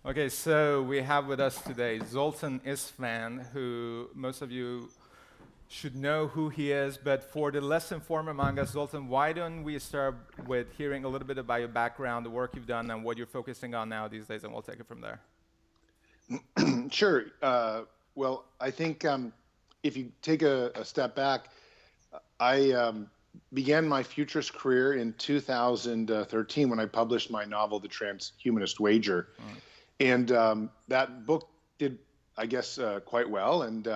Okay, so we have with us today Zoltan Istvan, who most of you should know who he is, but for the less informed among us, Zoltan, why don't we start with hearing a little bit about your background, the work you've done, and what you're focusing on now these days, and we'll take it from there. Sure. Well, I think if you take a step back, I began my futurist career in 2013 when I published my novel, The Transhumanist Wager. And that book did, I guess, quite well. And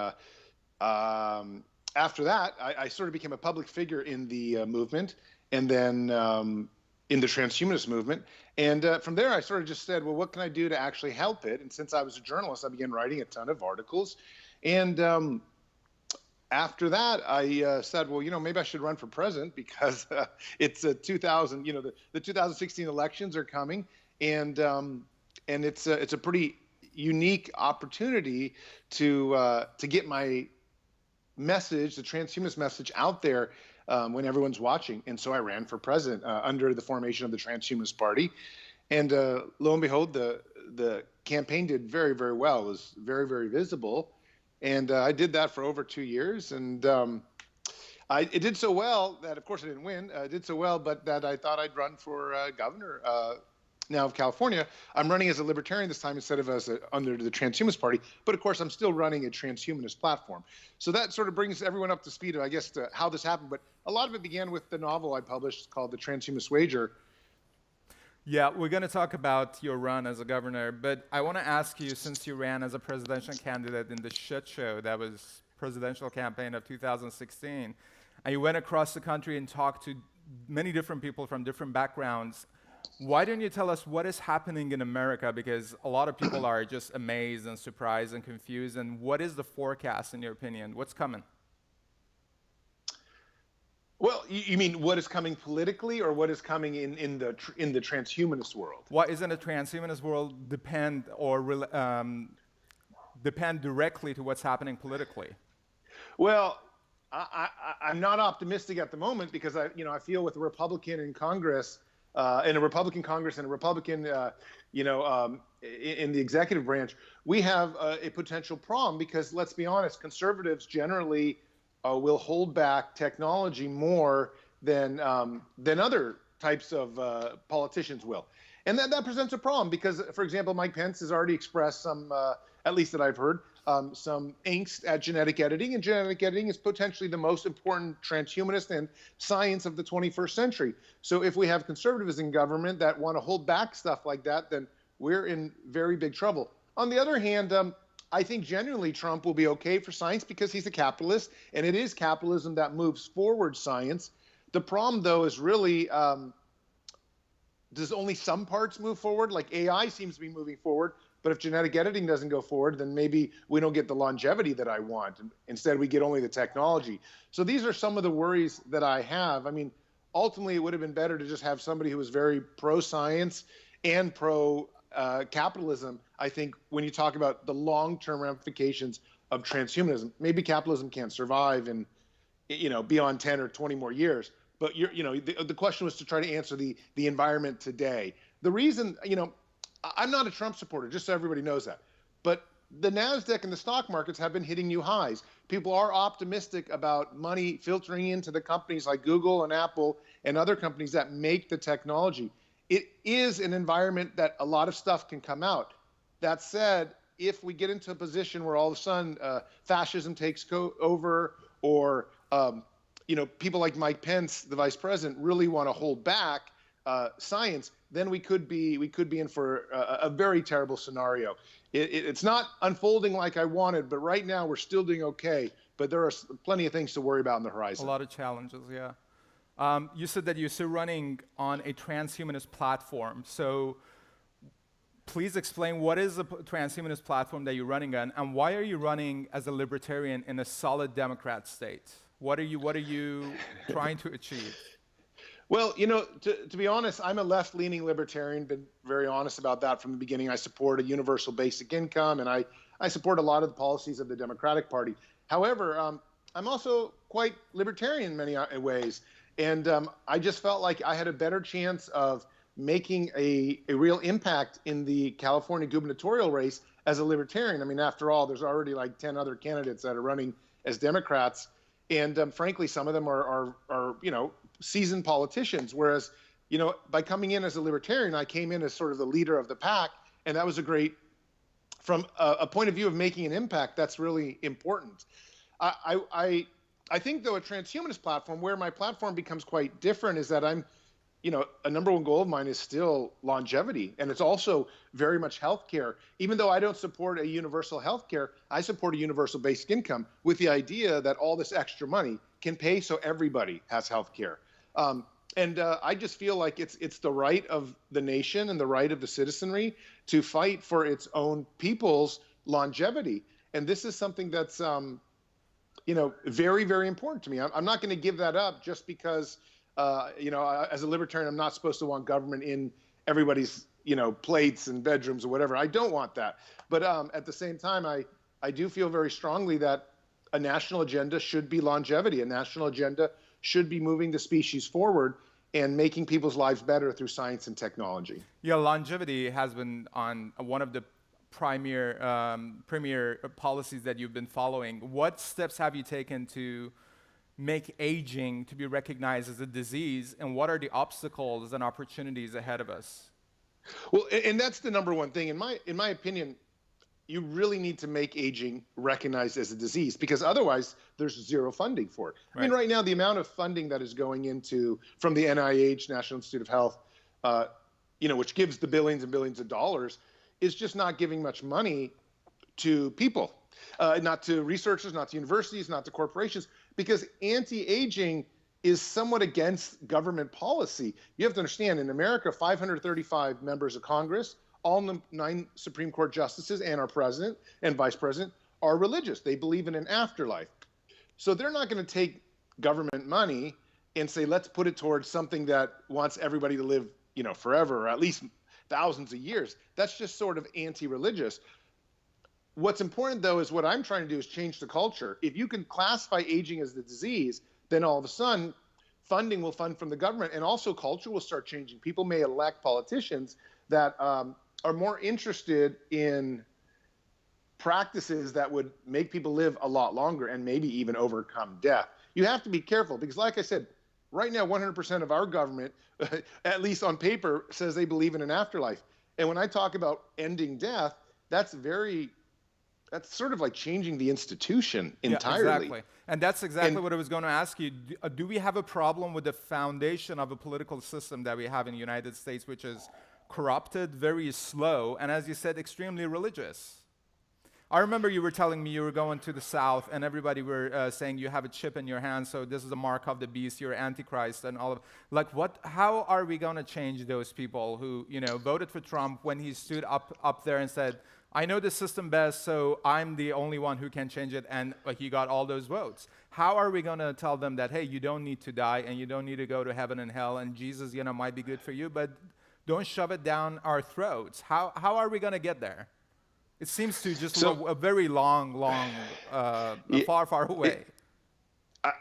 after that, I sort of became a public figure in the movement, and then in the transhumanist movement. And from there, I sort of just said, well, what can I do to actually help it? And since I was a journalist, I began writing a ton of articles. And after that, I said, well, maybe I should run for president because it's 2000, the 2016 elections are coming. And it's a pretty unique opportunity to get my message, the transhumanist message, out there when everyone's watching. And so I ran for president under the formation of the Transhumanist Party. And lo and behold, the campaign did very, very well. It was very, very visible. And I did that for over 2 years. And it did so well that, of course, I didn't win. It did so well, but that I thought I'd run for governor now of California. I'm running as a libertarian this time instead of under the Transhumanist Party. But of course, I'm still running a transhumanist platform. So that sort of brings everyone up to speed, I guess, to how this happened. But a lot of it began with the novel I published called The Transhumanist Wager. Yeah, we're going to talk about your run as a governor, but I want to ask you, since you ran as a presidential candidate in the shit show that was presidential campaign of 2016, and you went across the country and talked to many different people from different backgrounds, why don't you tell us what is happening in America? Because a lot of people are just amazed and surprised and confused, and what is the forecast in your opinion? What's coming? Well, you mean what is coming politically, or what is coming in the transhumanist world? Why isn't a transhumanist world depend directly to what's happening politically? Well, I'm not optimistic at the moment because I feel with a Republican in Congress, in a Republican Congress and a Republican, in the executive branch, we have a potential problem because, let's be honest, conservatives generally will hold back technology more than other types of politicians will. And that presents a problem because, for example, Mike Pence has already expressed some, at least that I've heard, some angst at genetic editing. And genetic editing is potentially the most important transhumanist and science of the 21st century. So if we have conservatives in government that want to hold back stuff like that, then we're in very big trouble. On the other hand, I think genuinely Trump will be okay for science because he's a capitalist, and it is capitalism that moves forward science. The problem, though, is really does only some parts move forward? Like AI seems to be moving forward, but if genetic editing doesn't go forward, then maybe we don't get the longevity that I want. Instead, we get only the technology. So these are some of the worries that I have. I mean, ultimately, it would have been better to just have somebody who was very pro-science and pro-capitalism. I think when you talk about the long-term ramifications of transhumanism, maybe capitalism can't survive in, beyond 10 or 20 more years. But the question was to try to answer the environment today. The reason, I'm not a Trump supporter, just so everybody knows that. But the NASDAQ and the stock markets have been hitting new highs. People are optimistic about money filtering into the companies like Google and Apple and other companies that make the technology. It is an environment that a lot of stuff can come out. That said, if we get into a position where all of a sudden fascism takes over, or people like Mike Pence, the vice president, really want to hold back science, then we could be in for a very terrible scenario. It's not unfolding like I wanted, but right now we're still doing okay. But there are plenty of things to worry about on the horizon. A lot of challenges, yeah. You said that you're still running on a transhumanist platform. So please explain what is the transhumanist platform that you're running on, and why are you running as a libertarian in a solid Democrat state? What are you trying to achieve? Well, to be honest, I'm a left-leaning libertarian, been very honest about that from the beginning. I support a universal basic income, and I support a lot of the policies of the Democratic Party. However, I'm also quite libertarian in many ways. And I just felt like I had a better chance of making a real impact in the California gubernatorial race as a libertarian. I mean, after all, there's already like 10 other candidates that are running as Democrats. And frankly, some of them are seasoned politicians. Whereas, by coming in as a libertarian, I came in as sort of the leader of the pack. And that was a great, from a point of view of making an impact, that's really important. I think, though, a transhumanist platform, where my platform becomes quite different, is that I'm, a number one goal of mine is still longevity. And it's also very much healthcare. Even though I don't support a universal healthcare, I support a universal basic income with the idea that all this extra money can pay so everybody has healthcare. And I just feel like it's the right of the nation and the right of the citizenry to fight for its own people's longevity. And this is something that's, very, very important to me. I'm not going to give that up just because, as a libertarian, I'm not supposed to want government in everybody's, plates and bedrooms or whatever. I don't want that. But at the same time, I do feel very strongly that a national agenda should be longevity. A national agenda should be moving the species forward and making people's lives better through science and technology. Yeah, longevity has been on one of the premier policies that you've been following. What steps have you taken to make aging to be recognized as a disease, and what are the obstacles and opportunities ahead of us? Well, and that's the number one thing. In my opinion, you really need to make aging recognized as a disease, because otherwise there's zero funding for it. Right. I mean, right now, the amount of funding that is going into from the NIH, National Institute of Health, which gives the billions and billions of dollars, is just not giving much money to people, not to researchers, not to universities, not to corporations, because anti-aging is somewhat against government policy. You have to understand, in America, 535 members of Congress, all 9 Supreme Court justices, and our president and vice president are religious. They believe in an afterlife. So they're not going to take government money and say, let's put it towards something that wants everybody to live, forever, or at least thousands of years. That's just sort of anti-religious. What's important, though, is what I'm trying to do is change the culture. If you can classify aging as the disease, then all of a sudden funding will fund from the government, and also culture will start changing. People may elect politicians that are more interested in practices that would make people live a lot longer and maybe even overcome death. You have to be careful because, like I said, right now 100% of our government, at least on paper, says they believe in an afterlife. And when I talk about ending death, that's sort of like changing the institution entirely. Yeah, exactly. And that's exactly what I was going to ask you. Do we have a problem with the foundation of a political system that we have in the United States, which is corrupted, very slow, and as you said, extremely religious? I remember you were telling me you were going to the South, and everybody were saying you have a chip in your hand, so this is a mark of the beast, you're Antichrist, and all of how are we going to change those people who voted for Trump when he stood up there and said, I know the system best, so I'm the only one who can change it, and he got all those votes. How are we going to tell them that, hey, you don't need to die, and you don't need to go to heaven and hell, and Jesus, might be good for you, but don't shove it down our throats? How are we going to get there? It seems to just a very long, far away.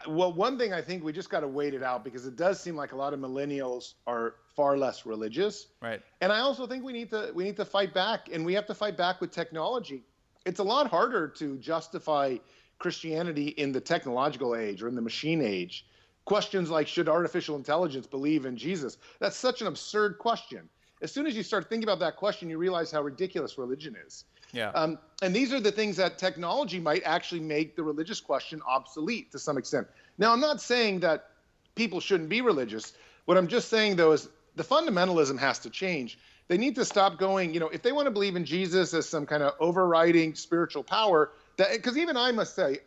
Well, one thing I think we just got to wait it out, because it does seem like a lot of millennials are far less religious. Right. And I also think we need to fight back, and we have to fight back with technology. It's a lot harder to justify Christianity in the technological age or in the machine age. Questions like, should artificial intelligence believe in Jesus? That's such an absurd question. As soon as you start thinking about that question, you realize how ridiculous religion is. Yeah. And these are the things that technology might actually make the religious question obsolete to some extent. Now, I'm not saying that people shouldn't be religious. What I'm just saying, though, is the fundamentalism has to change. They need to stop going, if they want to believe in Jesus as some kind of overriding spiritual power, because even I must say,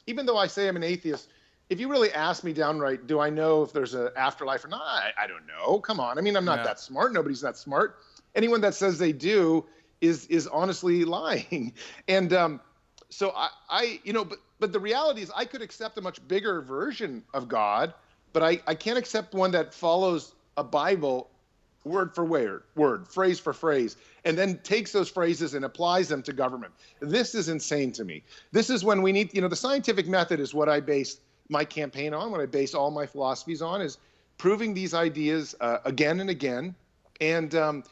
even though I say I'm an atheist, if you really ask me downright, do I know if there's an afterlife or not? I don't know. Come on. I mean, I'm not that smart. Nobody's that smart. Anyone that says they do is honestly lying. And so but the reality is I could accept a much bigger version of God, but I can't accept one that follows a Bible word for word, phrase for phrase, and then takes those phrases and applies them to government. This is insane to me. This is when we need, the scientific method is what I base my campaign on, what I base all my philosophies on, is proving these ideas again and again, And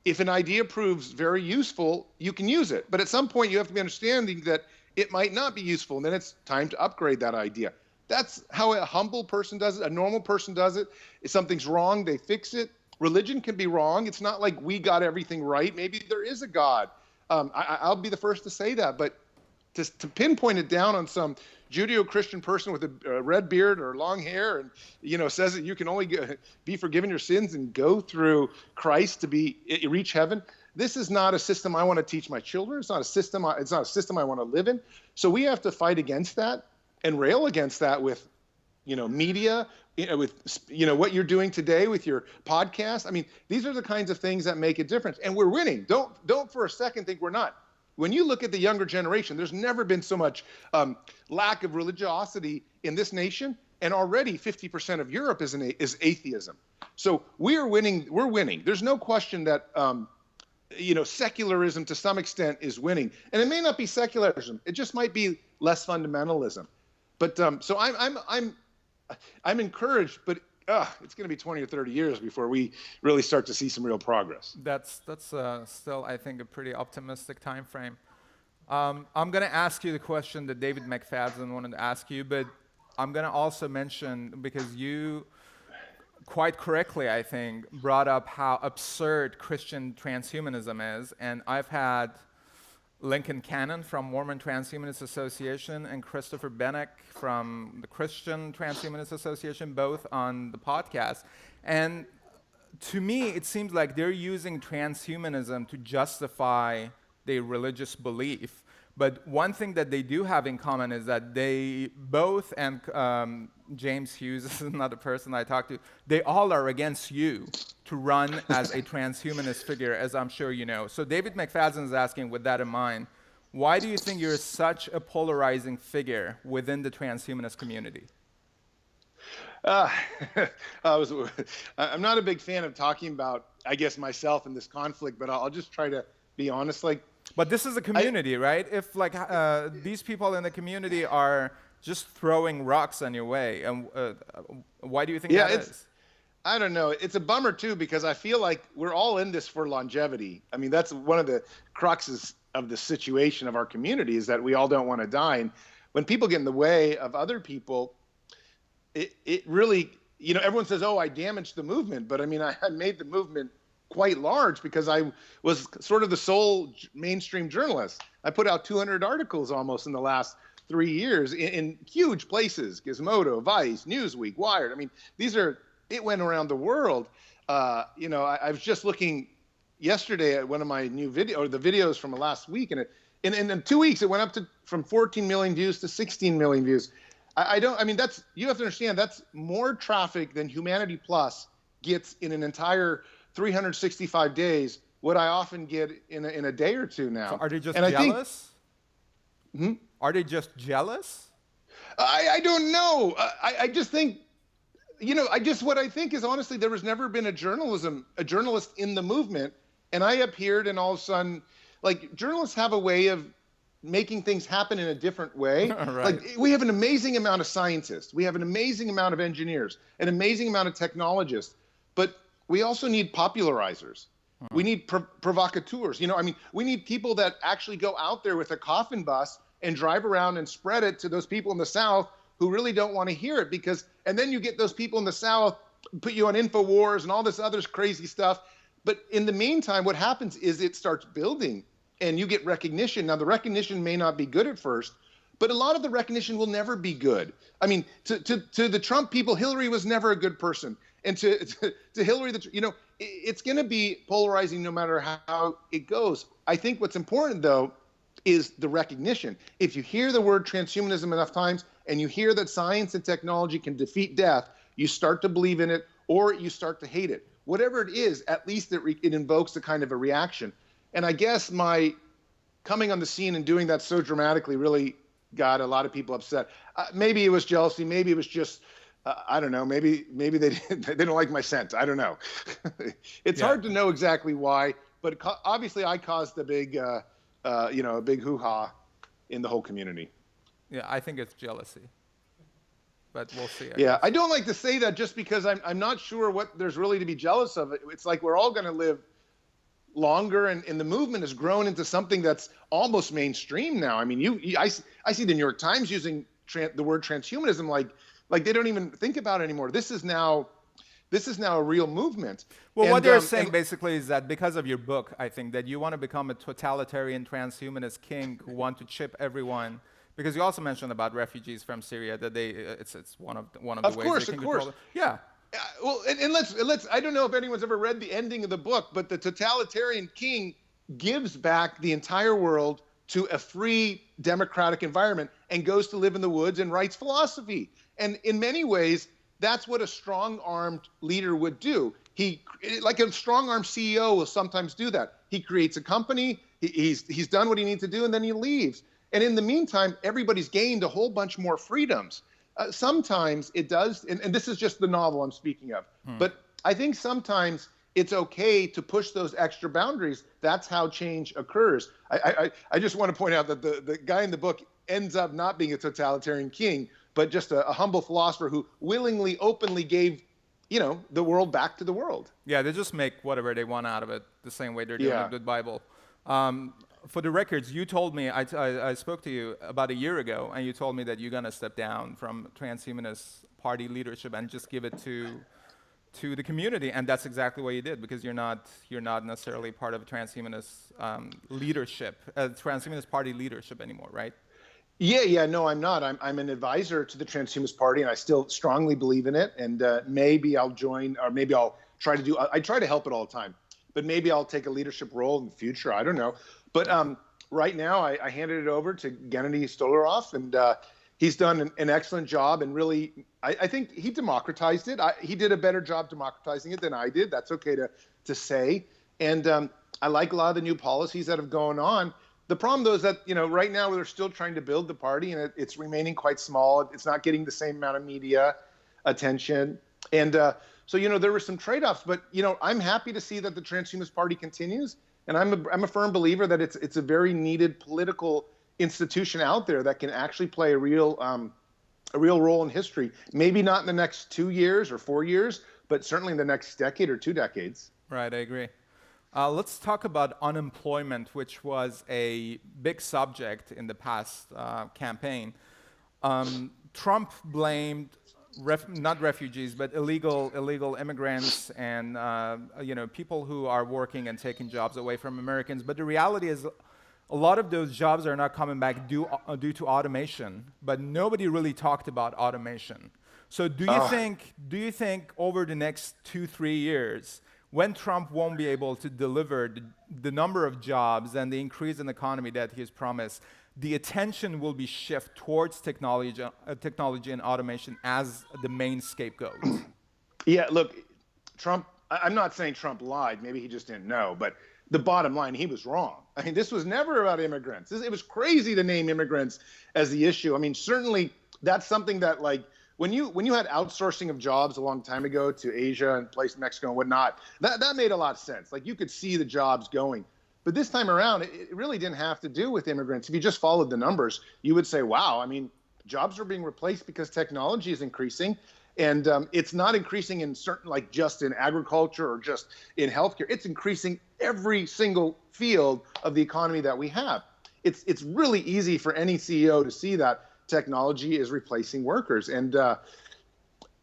if an idea proves very useful, you can use it. But at some point, you have to be understanding that it might not be useful, and then it's time to upgrade that idea. That's how a humble person does it. A normal person does it. If something's wrong, they fix it. Religion can be wrong. It's not like we got everything right. Maybe there is a God. I'll be the first to say that. But to pinpoint it down on some Judeo-Christian person with a red beard or long hair and, says that you can only be forgiven your sins and go through Christ to reach heaven. This is not a system I want to teach my children. It's not a system I want to live in. So we have to fight against that and rail against that with, media, with, what you're doing today with your podcast. I mean, these are the kinds of things that make a difference. And we're winning. Don't for a second think we're not. When you look at the younger generation, there's never been so much lack of religiosity in this nation, and already 50% of Europe is atheism. So we are winning. We're winning. There's no question that secularism to some extent is winning, and it may not be secularism. It just might be less fundamentalism. But so I'm encouraged, but it's going to be 20 or 30 years before we really start to see some real progress. That's still, I think, a pretty optimistic time frame. I'm going to ask you the question that David McFadden wanted to ask you, but I'm going to also mention, because you quite correctly, I think, brought up how absurd Christian transhumanism is, and I've had Lincoln Cannon from Mormon Transhumanist Association and Christopher Bennick from the Christian Transhumanist Association, both on the podcast. And to me, it seems like they're using transhumanism to justify their religious belief. But one thing that they do have in common is that they both, and James Hughes is another person I talked to, they all are against you to run as a transhumanist figure, as I'm sure you know. So David McFadden is asking, with that in mind, why do you think you're such a polarizing figure within the transhumanist community? I'm not a big fan of talking about, I guess, myself in this conflict, but I'll just try to be honest. But this is a community, right? If these people in the community are just throwing rocks on your way, and why do you think that is? I don't know. It's a bummer too, because I feel like we're all in this for longevity. I mean, that's one of the cruxes of the situation of our community, is that we all don't want to die. And when people get in the way of other people, it really, everyone says, oh, I damaged the movement. But I mean, I made the movement quite large because I was sort of the sole mainstream journalist. I put out 200 articles almost in the last 3 years in huge places: Gizmodo, Vice, Newsweek, Wired. I mean, it went around the world. I was just looking yesterday at one of my new the videos from last week, and in 2 weeks it went up from 14 million views to 16 million views. You have to understand, that's more traffic than Humanity Plus gets in an entire 365 days, what I often get in a day or two now. So are they just jealous? Are they just jealous? I don't know. I just think, what I think is, honestly, there has never been a journalist in the movement, and I appeared, and all of a sudden, journalists have a way of making things happen in a different way. Right. We have an amazing amount of scientists. We have an amazing amount of engineers, an amazing amount of technologists, but we also need popularizers. We need provocateurs. We need people that actually go out there with a coffin bus and drive around and spread it to those people in the South who really don't want to hear it, and then you get those people in the South, put you on InfoWars and all this other crazy stuff. But in the meantime, what happens is it starts building and you get recognition. Now, the recognition may not be good at first, but a lot of the recognition will never be good. I mean, to the Trump people, Hillary was never a good person. And to Hillary, it's going to be polarizing no matter how it goes. I think what's important, though, is the recognition. If you hear the word transhumanism enough times and you hear that science and technology can defeat death, you start to believe in it or you start to hate it. Whatever it is, at least it invokes a kind of a reaction. And I guess my coming on the scene and doing that so dramatically really got a lot of people upset. Maybe it was jealousy. Maybe it was just, I don't know. Maybe they don't like my scent. I don't know. It's hard to know exactly why, but obviously I caused a big hoo-ha in the whole community. Yeah, I think it's jealousy. but we'll see, I Yeah, guess. I don't like to say that just because I'm not sure what there's really to be jealous of. It's like we're all going to live longer, and the movement has grown into something that's almost mainstream now. I mean, I see the New York Times using the word transhumanism like they don't even think about it anymore. This is now a real movement. Well, what And they're saying basically is that because of your book, I think that you want to become a totalitarian transhumanist king who want to chip everyone. Because you also mentioned about refugees from Syria that it's one of the of ways course, they of can course. control it. Yeah, Well, and let's. I don't know if anyone's ever read the ending of the book, but the totalitarian king gives back the entire world to a free democratic environment and goes to live in the woods and writes philosophy. And in many ways, that's what a strong-armed leader would do. Like a strong-armed CEO will sometimes do that. He creates a company, he's done what he needs to do, and then he leaves. And in the meantime, everybody's gained a whole bunch more freedoms. Sometimes it does, and this is just the novel I'm speaking of, but I think sometimes it's okay to push those extra boundaries. That's how change occurs. I just want to point out that the guy in the book ends up not being a totalitarian king, but just a humble philosopher who willingly, openly gave, the world back to the world. yeah, they just make whatever they want out of it, the same way they're doing Yeah. with the Bible. For the records, you told me, I spoke to you about a year ago, and you told me that you're going to step down from transhumanist party leadership and just give it to the community, and that's exactly what you did, because you're not necessarily part of transhumanist leadership, transhumanist party leadership anymore, right? Yeah, no, I'm not. I'm an advisor to the Transhumanist Party, and I still strongly believe in it. And maybe I'll join, or maybe I'll try to do. I try to help it all the time, but maybe I'll take a leadership role in the future. I don't know. But right now, I handed it over to Gennady Stolaroff, and he's done an excellent job. And really, I think he democratized it. He did a better job democratizing it than I did. That's okay to say. And I like a lot of the new policies that have gone on. The problem, though, is that right now they're still trying to build the party, and it's remaining quite small. It's not getting the same amount of media attention, and so there were some trade-offs. But I'm happy to see that the Transhumanist Party continues, and I'm a firm believer that it's a very needed political institution out there that can actually play a real role in history. Maybe not in the next 2 years or 4 years, but certainly in the next decade or 2 decades. Right, I agree. Let's talk about unemployment, which was a big subject in the past campaign. Trump blamed not refugees, but illegal immigrants and people who are working and taking jobs away from Americans. But the reality is, a lot of those jobs are not coming back due to automation. But nobody really talked about automation. So do you think over the next 2-3 years, when Trump won't be able to deliver the number of jobs and the increase in the economy that he's promised, the attention will be shifted towards technology and automation as the main scapegoat? Yeah, look, Trump, I'm not saying Trump lied. Maybe he just didn't know. But the bottom line, he was wrong. I mean, this was never about immigrants. It was crazy to name immigrants as the issue. I mean, certainly that's something that, like, when you had outsourcing of jobs a long time ago to Asia and places, Mexico and whatnot, that made a lot of sense. Like, you could see the jobs going. But this time around, it really didn't have to do with immigrants. If you just followed the numbers, you would say, wow, I mean, jobs are being replaced because technology is increasing. And it's not increasing in certain, like just in agriculture or just in healthcare. It's increasing every single field of the economy that we have. It's really easy for any CEO to see that technology is replacing workers. And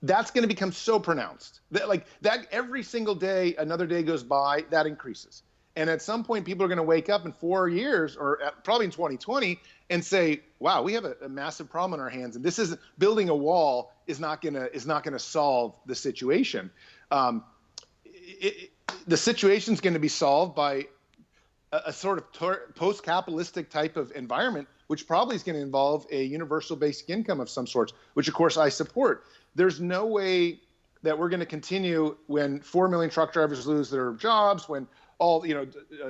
that's going to become so pronounced that every single day, another day goes by, that increases. And at some point, people are going to wake up in 4 years, or probably in 2020, and say, "Wow, we have a massive problem on our hands, and this is building a wall is not going to solve the situation." The situation is going to be solved by a sort of post-capitalistic type of environment, which probably is going to involve a universal basic income of some sorts, which of course I support. There's no way that we're going to continue when 4 million truck drivers lose their jobs, when all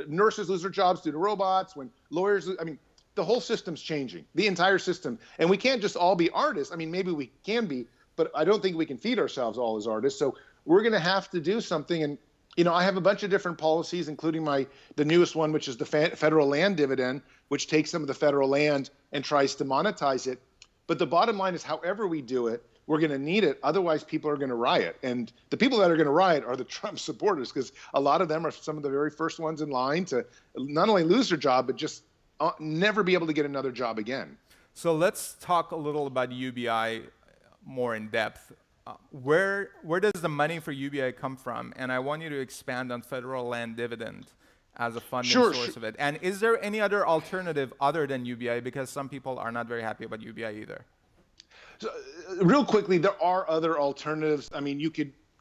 nurses lose their jobs due to robots, when lawyers I mean, the whole system's changing, the entire system. And we can't just all be artists. I mean, maybe we can be, but I don't think we can feed ourselves all as artists. So we're going to have to do something. And I have a bunch of different policies, including the newest one, which is the federal land dividend, which takes some of the federal land and tries to monetize it. But the bottom line is, however we do it, we're going to need it. Otherwise, people are going to riot. And the people that are going to riot are the Trump supporters, because a lot of them are some of the very first ones in line to not only lose their job, but just never be able to get another job again. So let's talk a little about UBI more in depth. Where does the money for UBI come from? And I want you to expand on federal land dividend as a funding source of it. And is there any other alternative other than UBI? Because some people are not very happy about UBI either. So, real quickly, there are other alternatives. I mean,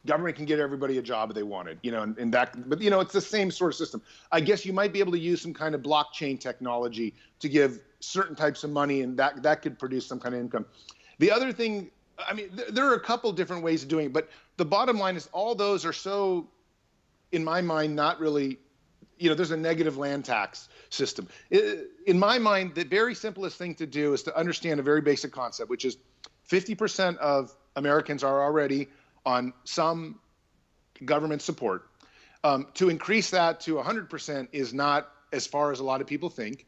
government can get everybody a job if they wanted, and that, but it's the same sort of system. I guess you might be able to use some kind of blockchain technology to give certain types of money, and that could produce some kind of income. The other thing, I mean, there are a couple different ways of doing it, but the bottom line is all those are so, in my mind, not really, there's a negative land tax system. In my mind, the very simplest thing to do is to understand a very basic concept, which is 50% of Americans are already on some government support. To increase that to 100% is not as far as a lot of people think.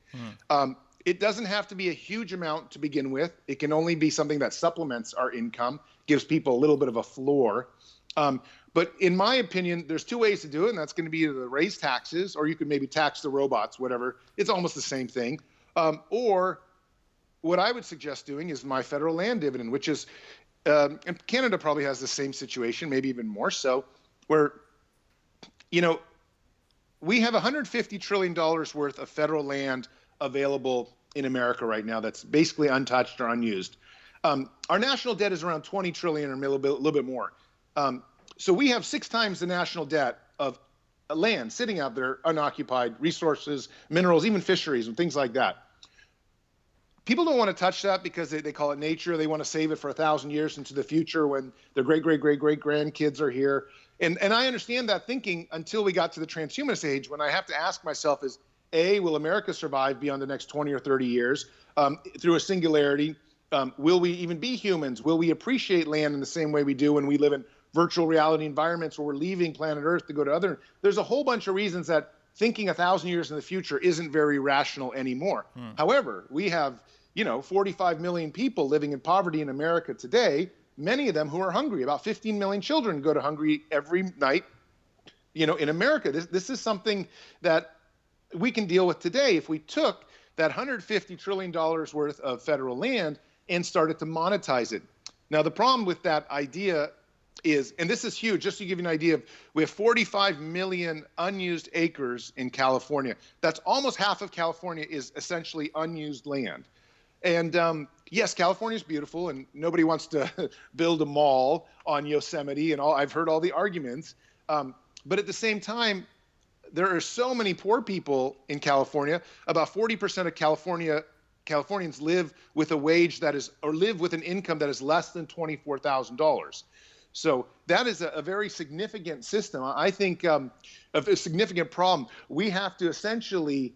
It doesn't have to be a huge amount to begin with. It can only be something that supplements our income, gives people a little bit of a floor. But in my opinion, there's two ways to do it, and that's going to be either raise taxes, or you could maybe tax the robots, whatever. It's almost the same thing. Or what I would suggest doing is my federal land dividend, which is, and Canada probably has the same situation, maybe even more so, where, we have $150 trillion worth of federal land available in America right now that's basically untouched or unused. Our national debt is around 20 trillion or a little bit more. So we have 6 times the national debt of land sitting out there, unoccupied, resources, minerals, even fisheries and things like that. People don't want to touch that because they call it nature. They want to save it for 1,000 years into the future when their great-great-great-great-grandkids are here. And I understand that thinking until we got to the transhumanist age, when I have to ask myself is, A, will America survive beyond the next 20 or 30 years through a singularity? Will we even be humans? Will we appreciate land in the same way we do when we live in virtual reality environments where we're leaving planet Earth to go to other? There's a whole bunch of reasons that thinking 1,000 years in the future isn't very rational anymore. However, we have 45 million people living in poverty in America today, many of them who are hungry. About 15 million children go to hungry every night, in America. This is something that we can deal with today if we took that $150 trillion worth of federal land and started to monetize it. Now, the problem with that idea is, and this is huge, just to give you an idea, we have 45 million unused acres in California. That's almost half of California is essentially unused land. And yes, California is beautiful, and nobody wants to build a mall on Yosemite and all. I've heard all the arguments. But at the same time, there are so many poor people in California. About 40% of Californians live with a wage that is, or live with an income that is less than $24,000. So that is a very significant system. I think of a significant problem. We have to essentially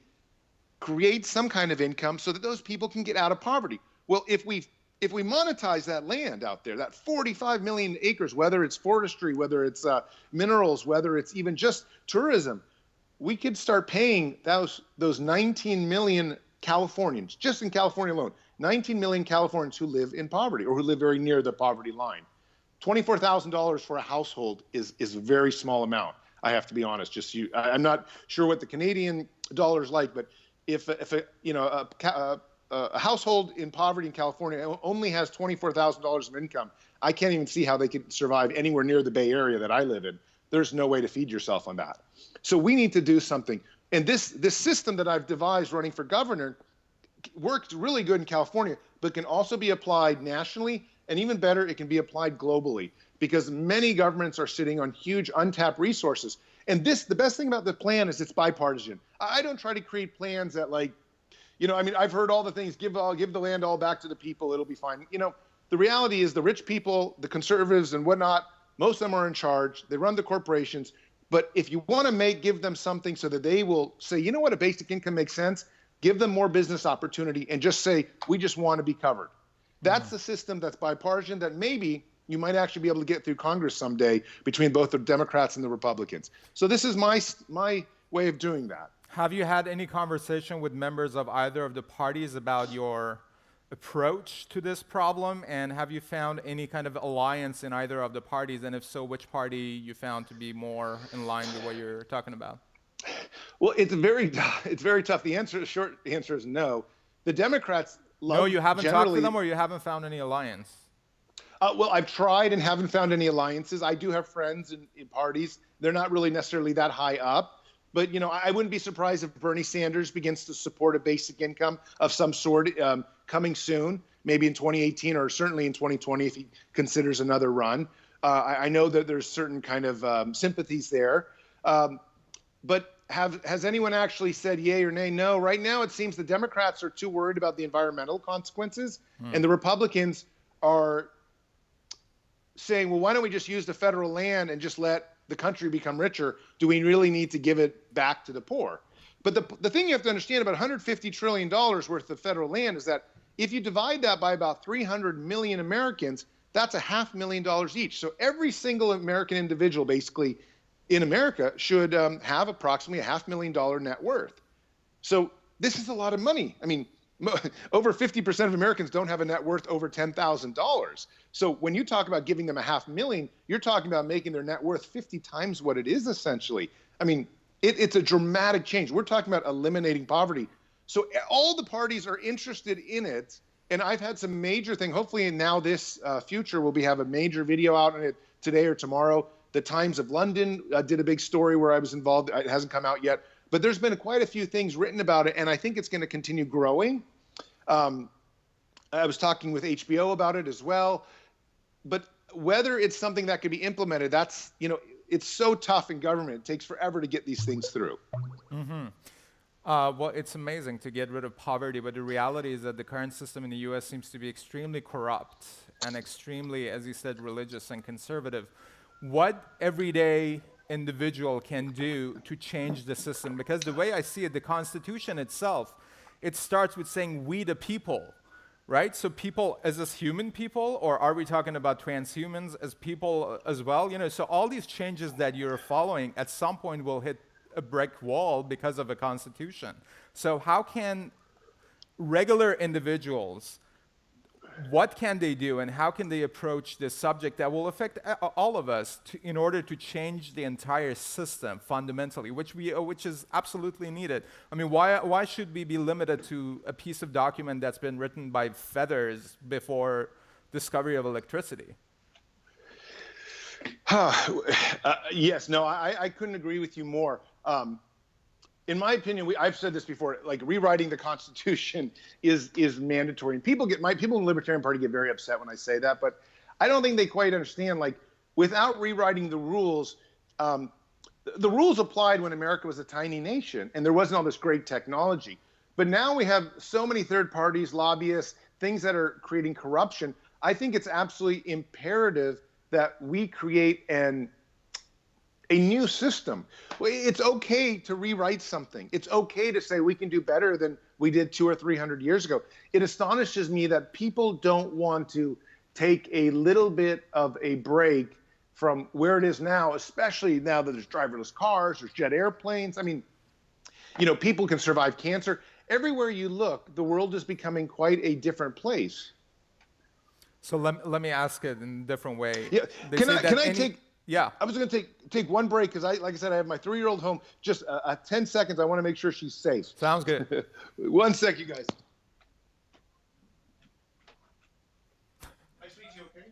create some kind of income so that those people can get out of poverty. Well, if we monetize that land out there, that 45 million acres, whether it's forestry, whether it's minerals, whether it's even just tourism, we could start paying those 19 million Californians, just in California alone, 19 million Californians who live in poverty or who live very near the poverty line. $24,000 for a household is a very small amount. I have to be honest. I'm not sure what the Canadian dollar is like, but if a household in poverty in California only has $24,000 of income, I can't even see how they could survive anywhere near the Bay Area that I live in. There's no way to feed yourself on that. So we need to do something. And this system that I've devised running for governor works really good in California, but can also be applied nationally. And even better, it can be applied globally, because many governments are sitting on huge untapped resources. And the best thing about the plan is it's bipartisan. I don't try to create plans that I've heard all the things, give the land all back to the people, it'll be fine. The reality is the rich people, the conservatives and whatnot, most of them are in charge. They run the corporations. But if you want to give them something so that they will say, you know what, a basic income makes sense, give them more business opportunity and just say, we just want to be covered. That's the system that's bipartisan that maybe you might actually be able to get through Congress someday between both the Democrats and the Republicans. So this is my way of doing that. Have you had any conversation with members of either of the parties about your approach to this problem? And have you found any kind of alliance in either of the parties? And if so, which party you found to be more in line with what you're talking about? Well, it's very tough. Short answer is no. The Democrats love No, you haven't talked to generally. them, or you haven't found any alliance? Well, I've tried and haven't found any alliances. I do have friends in parties. They're not really necessarily that high up. But, you know, I wouldn't be surprised if Bernie Sanders begins to support a basic income of some sort coming soon, maybe in 2018 or certainly in 2020 if he considers another run. I know that there's certain kind of sympathies there. But has anyone actually said yay or nay? No. Right now, it seems the Democrats are too worried about the environmental consequences, and the Republicans are saying, well, why don't we just use the federal land and just let the country become richer? Do we really need to give it back to the poor? But the thing you have to understand about $150 trillion worth of federal land is that if you divide that by about 300 million Americans, that's $500,000 each. So every single American individual basically in America should have approximately $500,000 net worth. So this is a lot of money. I mean, over 50% of Americans don't have a net worth over $10,000. So when you talk about giving them $500,000, you're talking about making their net worth 50 times what it is essentially. I mean, it's a dramatic change. We're talking about eliminating poverty. So all the parties are interested in it. And I've had some major thing. Hopefully now this future will have a major video out on it today or tomorrow. The Times of London did a big story where I was involved. It hasn't come out yet. But there's been quite a few things written about it, and I think it's going to continue growing. I was talking with HBO about it as well. But whether it's something that could be implemented, that's, you know, it's so tough in government. It takes forever to get these things through. Mm-hmm. Well, it's amazing to get rid of poverty, but the reality is that the current system in the US seems to be extremely corrupt and extremely, as you said, religious and conservative. What everyday individual can do to change the system? Because the way I see it, the Constitution itself, it starts with saying we the people, right? So people, is this human people, or are we talking about transhumans as people as well? You know, so all these changes that you're following at some point will hit a brick wall because of a constitution. So how can regular individuals, what can they do and how can they approach this subject that will affect all of us in order to change the entire system fundamentally, which is absolutely needed? I mean, why should we be limited to a piece of document that's been written by feathers before discovery of electricity? Yes, no, I couldn't agree with you more. In my opinion, I've said this before, like rewriting the Constitution is mandatory. And people in the Libertarian Party get very upset when I say that, but I don't think they quite understand, like, without rewriting the rules applied when America was a tiny nation and there wasn't all this great technology. But now we have so many third parties, lobbyists, things that are creating corruption. I think it's absolutely imperative that we create a new system. It's okay to rewrite something. It's okay to say we can do better than we did 200 or 300 years ago. It astonishes me that people don't want to take a little bit of a break from where it is now, especially now that there's driverless cars, there's jet airplanes. I mean, you know, people can survive cancer. Everywhere you look, the world is becoming quite a different place. So let me ask it in a different way. Yeah. Yeah. I was going to take one break because, like I said, I have my 3-year-old home. Just 10 seconds. I want to make sure she's safe. Sounds good. 1 sec, you guys. Okay?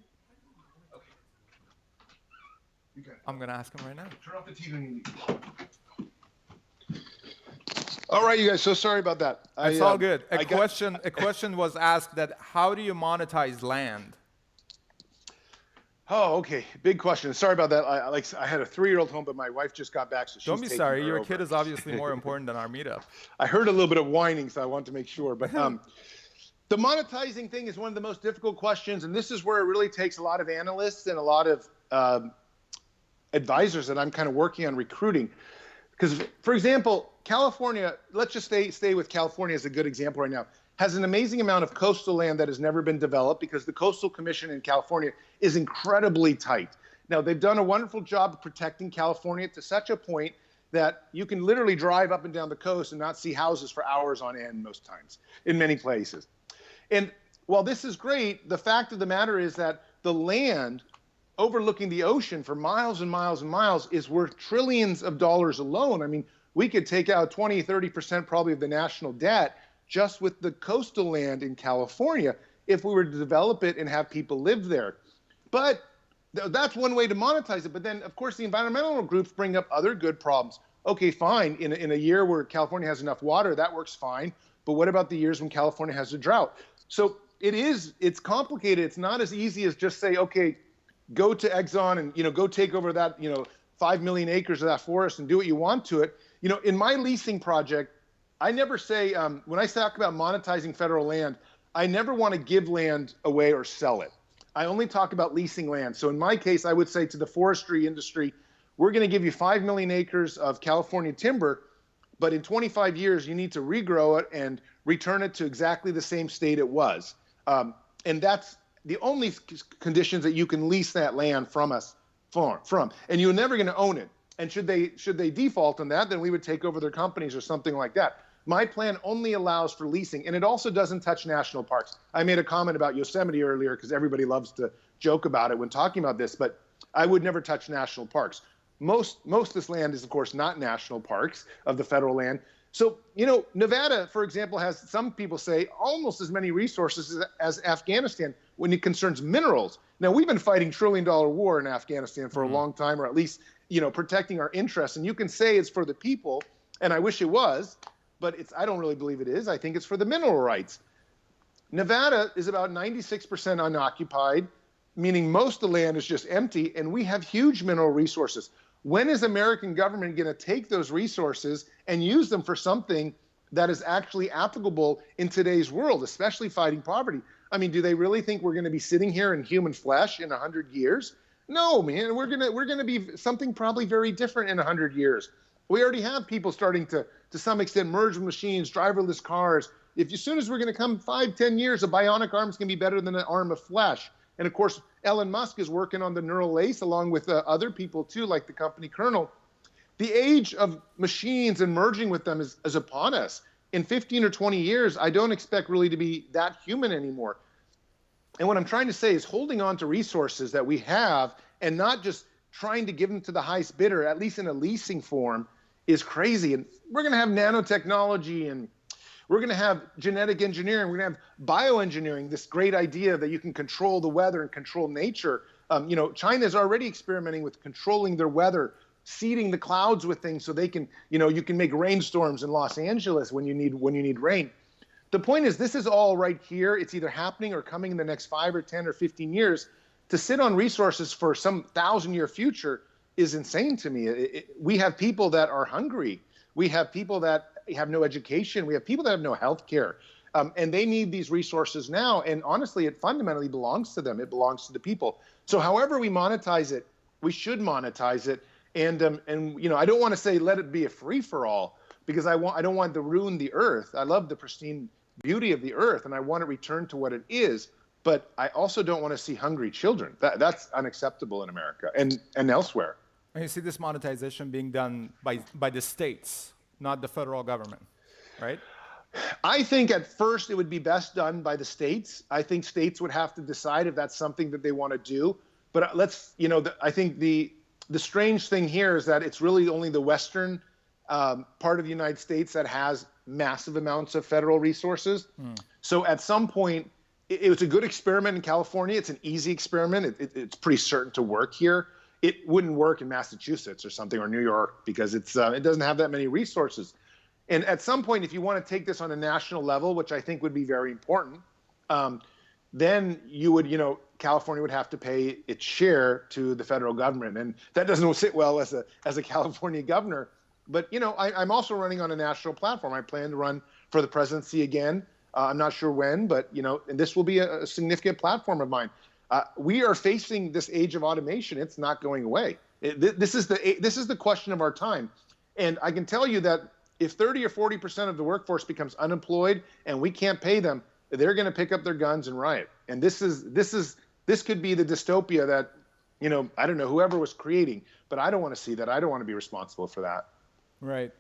Okay. You got it. I'm going to ask him right now. Turn off the TV when you leave. All right, you guys. So sorry about that. It's all good. A question was asked that how do you monetize land? Oh, okay. Big question. Sorry about that. I had a 3-year-old home, but my wife just got back, so she's Don't be sorry. Your over. kid is obviously more important than our meetup. I heard a little bit of whining, so I wanted to make sure. But the monetizing thing is one of the most difficult questions, and this is where it really takes a lot of analysts and a lot of advisors that I'm kind of working on recruiting. Because, for example, California, let's just stay with California as a good example right now, has an amazing amount of coastal land that has never been developed because the Coastal Commission in California is incredibly tight. Now, they've done a wonderful job of protecting California to such a point that you can literally drive up and down the coast and not see houses for hours on end most times in many places. And while this is great, the fact of the matter is that the land overlooking the ocean for miles and miles and miles is worth trillions of dollars alone. I mean, we could take out 20, 30% probably of the national debt just with the coastal land in California if we were to develop it and have people live there. But that's one way to monetize it. But then, of course, the environmental groups bring up other good problems. Okay, fine. In a year where California has enough water, that works fine. But what about the years when California has a drought? So it's complicated. It's not as easy as just say, okay, go to Exxon and, go take over that, 5 million acres of that forest and do what you want to it. In my leasing project, I never say, when I talk about monetizing federal land, I never want to give land away or sell it. I only talk about leasing land. So in my case, I would say to the forestry industry, we're going to give you 5 million acres of California timber, but in 25 years, you need to regrow it and return it to exactly the same state it was. And that's the only conditions that you can lease that land from us from. And you're never going to own it. And should they default on that, then we would take over their companies or something like that. My plan only allows for leasing, and it also doesn't touch national parks. I made a comment about Yosemite earlier because everybody loves to joke about it when talking about this, but I would never touch national parks. Most of this land is, of course, not national parks of the federal land. So, Nevada, for example, has, some people say, almost as many resources as Afghanistan when it concerns minerals. Now, we've been fighting $1 trillion war in Afghanistan for a long time, or at least, protecting our interests. And you can say it's for the people, and I wish it was, but I don't really believe it is. I think it's for the mineral rights. Nevada is about 96% unoccupied, meaning most of the land is just empty, and we have huge mineral resources. When is American government going to take those resources and use them for something that is actually applicable in today's world, especially fighting poverty? I mean, do they really think we're going to be sitting here in human flesh in 100 years? No, man, we're going to be something probably very different in 100 years. We already have people starting to some extent merge with machines, driverless cars. As soon as we're going to come 5, 10 years, a bionic arm is going to be better than an arm of flesh. And of course, Elon Musk is working on the neural lace along with other people too, like the company Colonel. The age of machines and merging with them is upon us. In 15 or 20 years, I don't expect really to be that human anymore. And what I'm trying to say is holding on to resources that we have and not just trying to give them to the highest bidder, at least in a leasing form, is crazy. And we're going to have nanotechnology, and we're going to have genetic engineering. We're going to have bioengineering, this great idea that you can control the weather and control nature. China is already experimenting with controlling their weather, seeding the clouds with things so they can, you can make rainstorms in Los Angeles when you need rain. The point is, this is all right here. It's either happening or coming in the next 5 or 10 or 15 years. To sit on resources for some 1,000-year future is insane to me. We have people that are hungry. We have people that have no education. We have people that have no health care. And they need these resources now. And honestly, it fundamentally belongs to them. It belongs to the people. So however we monetize it, we should monetize it. And I don't want to say let it be a free-for-all, because I don't want to ruin the earth. I love the pristine beauty of the earth, and I want to return to what it is. But I also don't want to see hungry children. That's unacceptable in America and elsewhere. And you see this monetization being done by the states, not the federal government, right? I think at first it would be best done by the states. I think states would have to decide if that's something that they want to do. But I think the strange thing here is that it's really only the western part of the United States that has massive amounts of federal resources. So at some point, it was a good experiment in California. It's an easy experiment. It's pretty certain to work here. It wouldn't work in Massachusetts or something, or New York, because it doesn't have that many resources. And at some point, if you want to take this on a national level, which I think would be very important, then California would have to pay its share to the federal government. And that doesn't sit well as a California governor. But, I'm also running on a national platform. I plan to run for the presidency again. I'm not sure when, but, and this will be a significant platform of mine. We are facing this age of automation. It's not going away. This is the question of our time. And I can tell you that if 30 or 40% of the workforce becomes unemployed and we can't pay them, they're going to pick up their guns and riot. And this could be the dystopia that, I don't know, whoever was creating, but I don't want to see that. I don't want to be responsible for that. Right.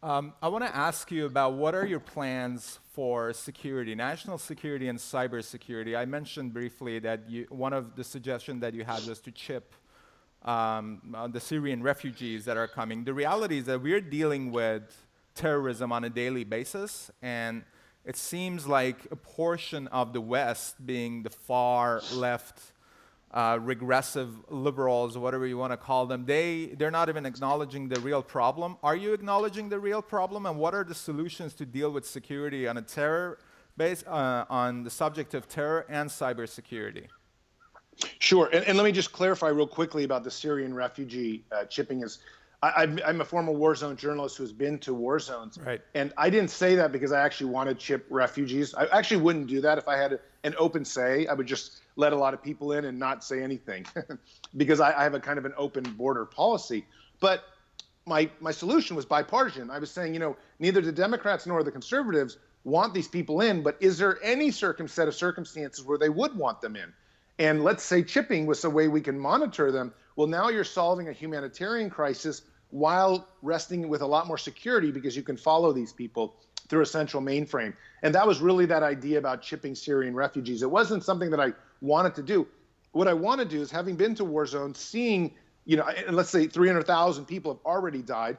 I want to ask you about what are your plans for security, national security and cybersecurity. I mentioned briefly that one of the suggestions that you had was to chip the Syrian refugees that are coming. The reality is that we're dealing with terrorism on a daily basis, and it seems like a portion of the West, being the far left, regressive liberals, whatever you want to call them, they're not even acknowledging the real problem. Are you acknowledging the real problem, and what are the solutions to deal with security on a terror base, on the subject of terror and cybersecurity? Sure, and let me just clarify real quickly about the Syrian refugee chipping. I'm a former war zone journalist who's been to war zones, right? And I didn't say that because I actually want to chip refugees. I actually wouldn't do that if I had an open say. I would just let a lot of people in and not say anything because I have a kind of an open border policy. But my solution was bipartisan. I was saying, neither the Democrats nor the conservatives want these people in, but is there any set of circumstances where they would want them in? And let's say chipping was a way we can monitor them. Well, now you're solving a humanitarian crisis while resting with a lot more security because you can follow these people through a central mainframe. And that was really that idea about chipping Syrian refugees. It wasn't something that I wanted to do. What I want to do is, having been to war zones, seeing, and let's say 300,000 people have already died.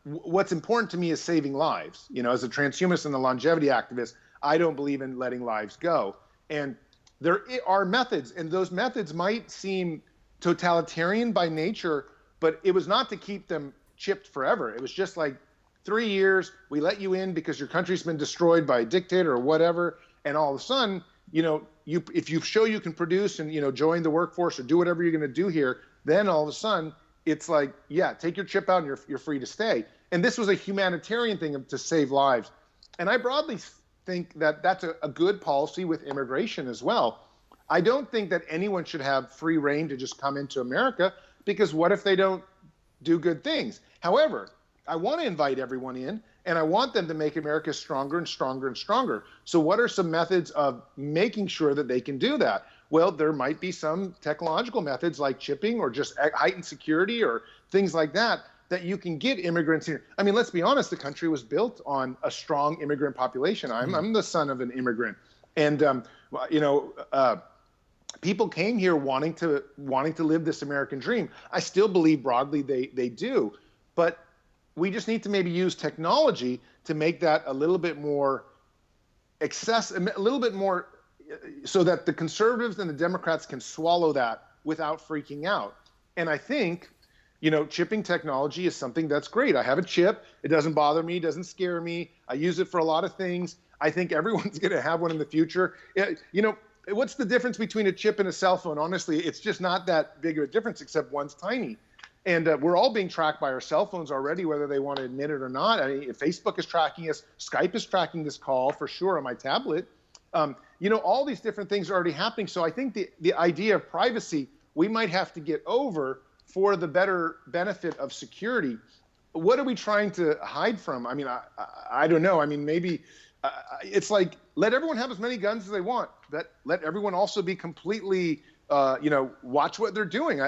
What's important to me is saving lives. As a transhumanist and a longevity activist, I don't believe in letting lives go. And there are methods, and those methods might seem totalitarian by nature, but it was not to keep them chipped forever. It was just like 3 years, we let you in because your country's been destroyed by a dictator or whatever, and all of a sudden, if you show you can produce and join the workforce or do whatever you're going to do here, then all of a sudden it's like, yeah, take your chip out and you're free to stay. And this was a humanitarian thing to save lives. And I broadly think that that's a good policy with immigration as well. I don't think that anyone should have free reign to just come into America, because what if they don't do good things? However, I want to invite everyone in, and I want them to make America stronger and stronger and stronger. So what are some methods of making sure that they can do that? Well, there might be some technological methods like chipping or just heightened security or things like that you can get immigrants here. I mean, let's be honest, the country was built on a strong immigrant population. I'm the son of an immigrant. And, people came here wanting to live this American dream. I still believe broadly they do. But we just need to maybe use technology to make that a little bit more so that the conservatives and the Democrats can swallow that without freaking out. And I think, chipping technology is something that's great. I have a chip. It doesn't bother me. It doesn't scare me. I use it for a lot of things. I think everyone's going to have one in the future. What's the difference between a chip and a cell phone? Honestly, it's just not that big of a difference, except one's tiny. And we're all being tracked by our cell phones already, whether they want to admit it or not. I mean, Facebook is tracking us. Skype is tracking this call for sure on my tablet. All these different things are already happening. So I think the idea of privacy, we might have to get over for the better benefit of security. What are we trying to hide from? I mean, I don't know. I mean, maybe it's like, let everyone have as many guns as they want. Let everyone also be completely, watch what they're doing.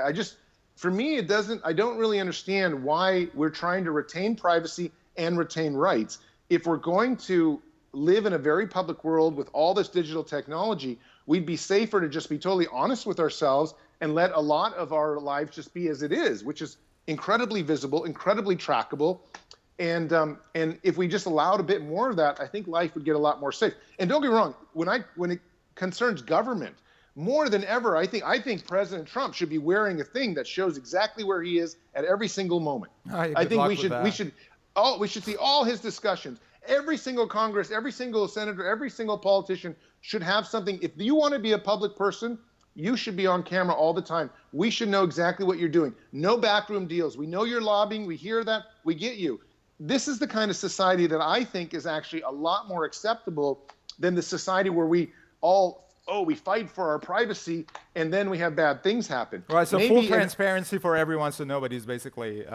For me, I don't really understand why we're trying to retain privacy and retain rights. If we're going to live in a very public world with all this digital technology, we'd be safer to just be totally honest with ourselves and let a lot of our lives just be as it is, which is incredibly visible, incredibly trackable. And if we just allowed a bit more of that, I think life would get a lot more safe. And don't get me wrong, when it concerns government, more than ever, I think President Trump should be wearing a thing that shows exactly where he is at every single moment. I think we should see all his discussions. Every single Congress, every single senator, every single politician should have something. If you want to be a public person, you should be on camera all the time. We should know exactly what you're doing. No backroom deals. We know you're lobbying. We hear that. We get you. This is the kind of society that I think is actually a lot more acceptable than the society where we fight for our privacy and then we have bad things happen. Right, so full transparency for everyone, so nobody's basically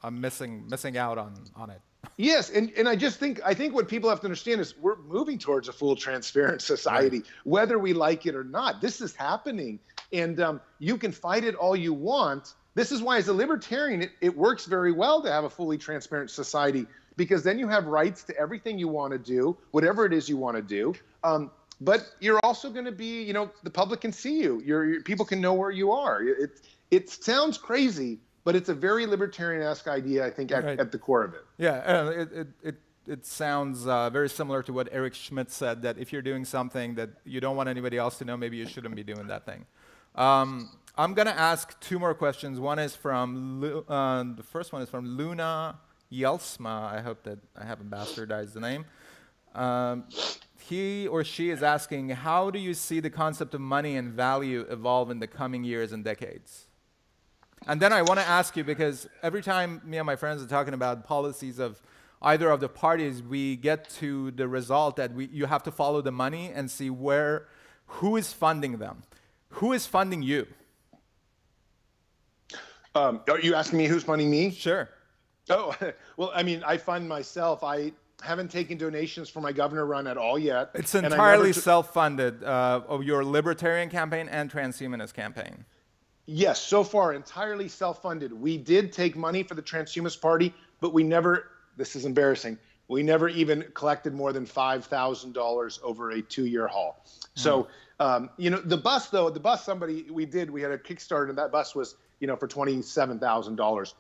missing out on it. Yes, and I think what people have to understand is we're moving towards a full transparent society, right, whether we like it or not. This is happening, and you can fight it all you want, this is why, as a libertarian, it works very well to have a fully transparent society, because then you have rights to everything you want to do, whatever it is you want to do. But you're also going to be, you know, the public can see you. People can know where you are. It sounds crazy, but it's a very libertarian-esque idea, I think, at the core of it. Yeah, it sounds very similar to what Eric Schmidt said, that if you're doing something that you don't want anybody else to know, maybe you shouldn't be doing that thing. I'm going to ask two more questions. One is from, the first one is from Luna Yelsma. I hope that I haven't bastardized the name. He or she is asking, how do you see the concept of money and value evolve in the coming years and decades? And then I want to ask you, because every time me and my friends are talking about policies of either of the parties, we get to the result that you have to follow the money and see who is funding them. Who is funding you? Are you asking me who's funding me? Sure. Oh, well, I mean, I fund myself. I haven't taken donations for my governor run at all yet. It's entirely self-funded of your libertarian campaign and transhumanist campaign. Yes, so far entirely self-funded. We did take money for the Transhumanist Party, but we never, this is embarrassing, we never even collected more than $5,000 over a 2-year haul. So, you know, the bus though, we had a Kickstarter, and that bus was, you know, for $27,000.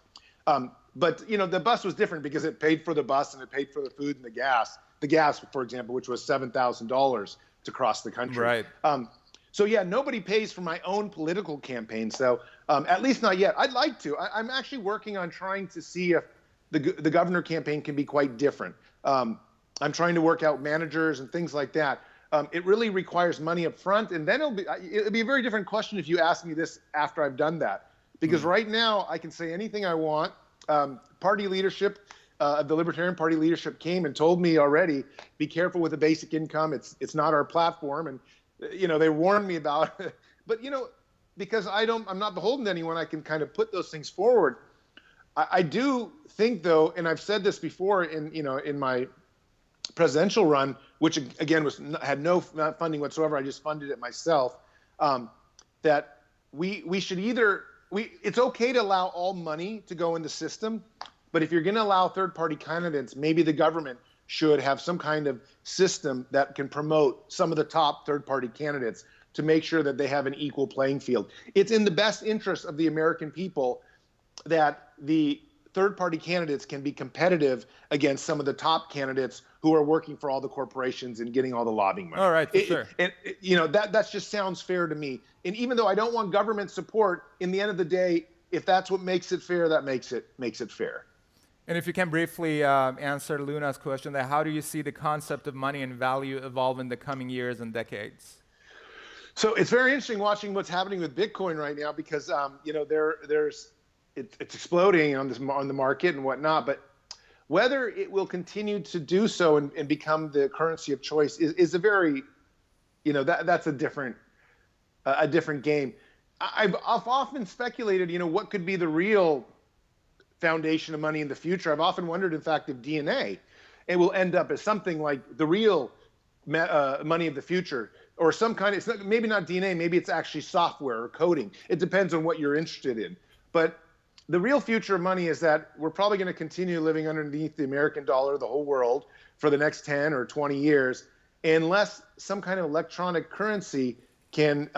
But, you know, the bus was different because it paid for the bus and it paid for the food and the gas. The gas, for example, which was $7,000 to cross the country. Right. So yeah, nobody pays for my own political campaign. So at least not yet. I'd like to. I'm actually working on trying to see if the governor campaign can be quite different. I'm trying to work out managers and things like that. It really requires money up front, and then it'll be a very different question if you ask me this after I've done that. Because right now I can say anything I want. Party leadership, the Libertarian Party leadership came and told me already, be careful with the basic income. It's not our platform. And, you know, they warned me about it. But, you know, because I'm not beholden to anyone, I can kind of put those things forward. I do think, though, and I've said this before in my presidential run, which again had no funding whatsoever, I just funded it myself, that we should it's okay to allow all money to go in the system, but if you're going to allow third-party candidates, maybe the government should have some kind of system that can promote some of the top third-party candidates to make sure that they have an equal playing field. It's in the best interest of the American people that the third-party candidates can be competitive against some of the top candidates who are working for all the corporations and getting all the lobbying money. All right, for sure. And you know, that just sounds fair to me. And even though I don't want government support, in the end of the day, if that's what makes it fair, that makes it fair. And if you can briefly answer Luna's question, that how do you see the concept of money and value evolve in the coming years and decades? So it's very interesting watching what's happening with Bitcoin right now, because you know, it's exploding on the market and whatnot, but whether it will continue to do so and become the currency of choice is a very, you know, that's a different game. I've often speculated, you know, what could be the real foundation of money in the future. I've often wondered, in fact, if DNA, it will end up as something like the real money of the future, or some kind of, maybe not DNA, maybe it's actually software or coding. It depends on what you're interested in. But the real future of money is that we're probably going to continue living underneath the American dollar, the whole world, for the next 10 or 20 years, unless some kind of electronic currency can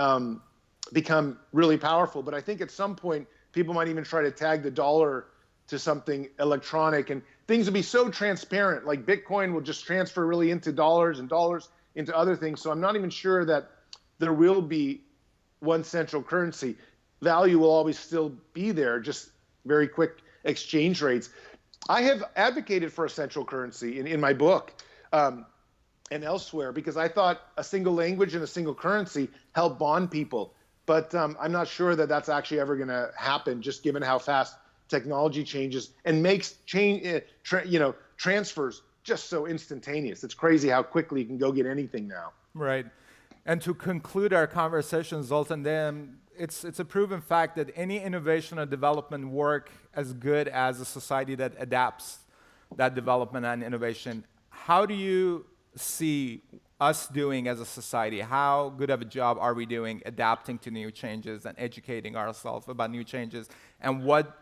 become really powerful. But I think at some point, people might even try to tag the dollar to something electronic, and things will be so transparent, like Bitcoin will just transfer really into dollars and dollars into other things. So I'm not even sure that there will be one central currency. Value will always still be there, just very quick exchange rates. I have advocated for a central currency in my book and elsewhere, because I thought a single language and a single currency help bond people. But I'm not sure that that's actually ever going to happen, just given how fast technology changes and makes transfers just so instantaneous. It's crazy how quickly you can go get anything now. Right. And to conclude our conversation, Zoltan, then it's a proven fact that any innovation or development work as good as a society that adapts that development and innovation. How do you see us doing as a society? How good of a job are we doing adapting to new changes and educating ourselves about new changes? And what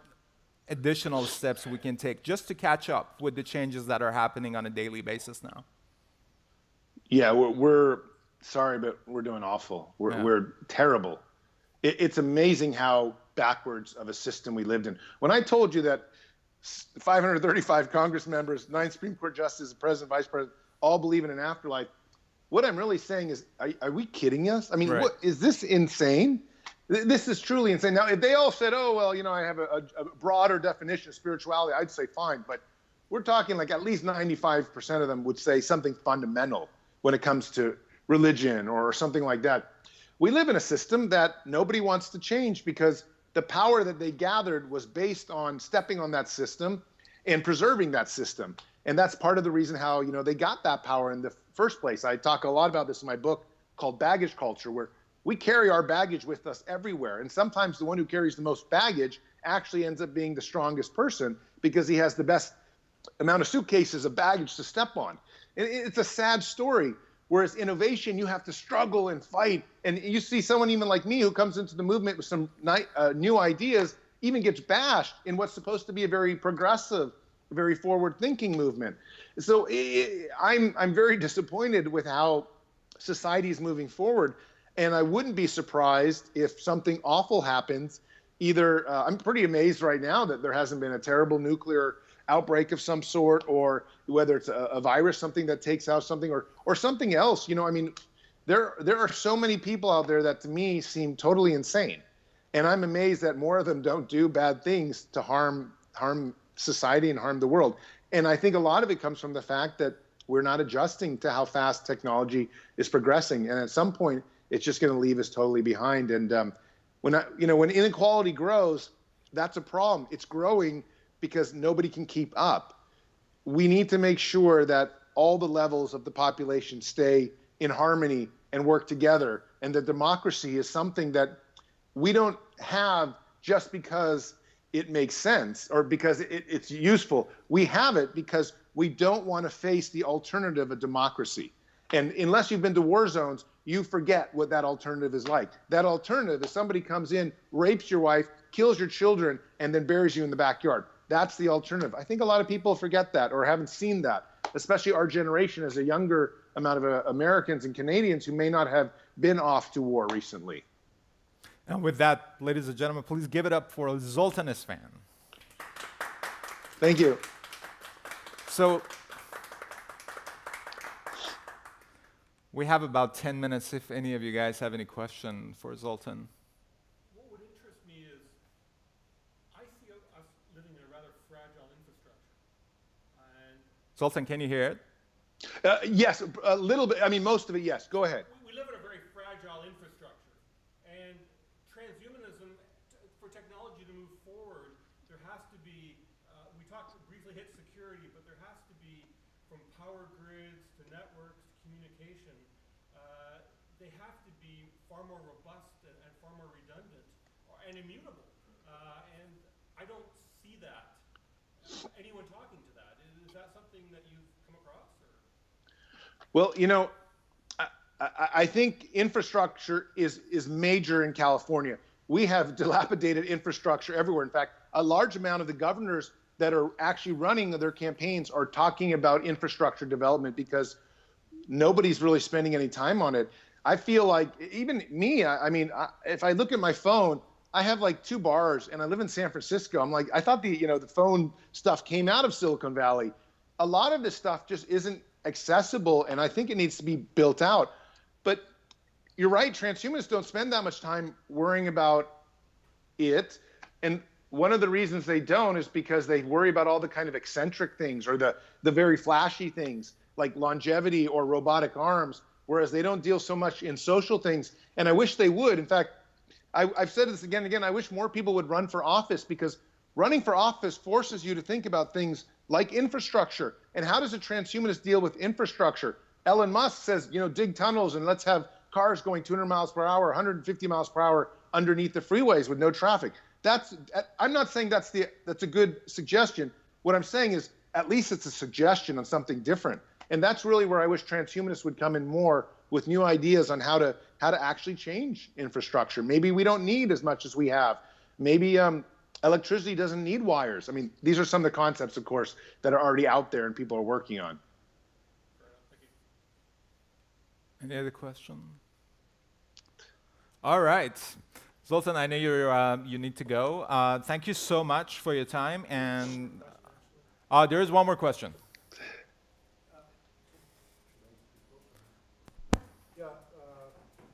additional steps we can take just to catch up with the changes that are happening on a daily basis now? Yeah, we're sorry, but we're doing awful. We're terrible. It's amazing how backwards of a system we lived in. When I told you that 535 Congress members, 9 Supreme Court justices, the president, vice president, all believe in an afterlife, what I'm really saying is, are we kidding us? I mean, Right. what, is this insane? This is truly insane. Now, if they all said, oh, well, you know, I have a broader definition of spirituality, I'd say fine. But we're talking like at least 95% of them would say something fundamental when it comes to religion or something like that. We live in a system that nobody wants to change because the power that they gathered was based on stepping on that system and preserving that system. And that's part of the reason how, you know, they got that power in the first place. I talk a lot about this in my book called Baggage Culture, where we carry our baggage with us everywhere. And sometimes the one who carries the most baggage actually ends up being the strongest person because he has the best amount of suitcases of baggage to step on. And it's a sad story. Whereas innovation, you have to struggle and fight. And you see someone even like me who comes into the movement with some new ideas, even gets bashed in what's supposed to be a very progressive, very forward-thinking movement. So I'm very disappointed with how society is moving forward. And I wouldn't be surprised if something awful happens. Either I'm pretty amazed right now that there hasn't been a terrible nuclear outbreak of some sort, or whether it's a virus, something that takes out something, or something else. You know, I mean, there are so many people out there that to me seem totally insane. And I'm amazed that more of them don't do bad things to harm society and harm the world. And I think a lot of it comes from the fact that we're not adjusting to how fast technology is progressing. And at some point, it's just going to leave us totally behind. And when inequality grows, that's a problem. It's growing because nobody can keep up. We need to make sure that all the levels of the population stay in harmony and work together. And that democracy is something that we don't have just because it makes sense or because it's useful. We have it because we don't want to face the alternative of democracy. And unless you've been to war zones, you forget what that alternative is like. That alternative is somebody comes in, rapes your wife, kills your children, and then buries you in the backyard. That's the alternative. I think a lot of people forget that or haven't seen that, especially our generation as a younger amount of Americans and Canadians who may not have been off to war recently. And with that, ladies and gentlemen, please give it up for Zoltan Istvan. Thank you. So we have about 10 minutes if any of you guys have any question for Zoltan. What would interest me is, I see us living in a rather fragile infrastructure. And Zoltan, can you hear it? Yes, a little bit. I mean, most of it, yes. Go ahead. we live in a very fragile infrastructure. And transhumanism, for technology to move forward, there has to be, we briefly hit security, but there has to be, from power grids to networks to communication, they have to be far more robust and far more redundant and immutable. And I don't see that. Anyone talking to that? Is that something that you've come across? Or? Well, you know, I think infrastructure is major in California. We have dilapidated infrastructure everywhere. In fact, a large amount of the governors that are actually running their campaigns are talking about infrastructure development because nobody's really spending any time on it. I feel like even me, I mean, if I look at my phone, I have like 2 bars and I live in San Francisco. I'm like, I thought the phone stuff came out of Silicon Valley. A lot of this stuff just isn't accessible, and I think it needs to be built out. But you're right, transhumanists don't spend that much time worrying about it. And one of the reasons they don't is because they worry about all the kind of eccentric things or the very flashy things like longevity or robotic arms, whereas they don't deal so much in social things. And I wish they would. In fact, I've said this again and again, I wish more people would run for office because running for office forces you to think about things like infrastructure. And how does a transhumanist deal with infrastructure? Elon Musk says, dig tunnels and let's have cars going 200 miles per hour, 150 miles per hour underneath the freeways with no traffic. I'm not saying that's a good suggestion. What I'm saying is at least it's a suggestion on something different. And that's really where I wish transhumanists would come in more with new ideas on how to actually change infrastructure. Maybe we don't need as much as we have. Maybe electricity doesn't need wires. I mean, these are some of the concepts, of course, that are already out there and people are working on. Any other question? All right. Zoltan, I know you need to go. Thank you so much for your time. And there is one more question. Yeah,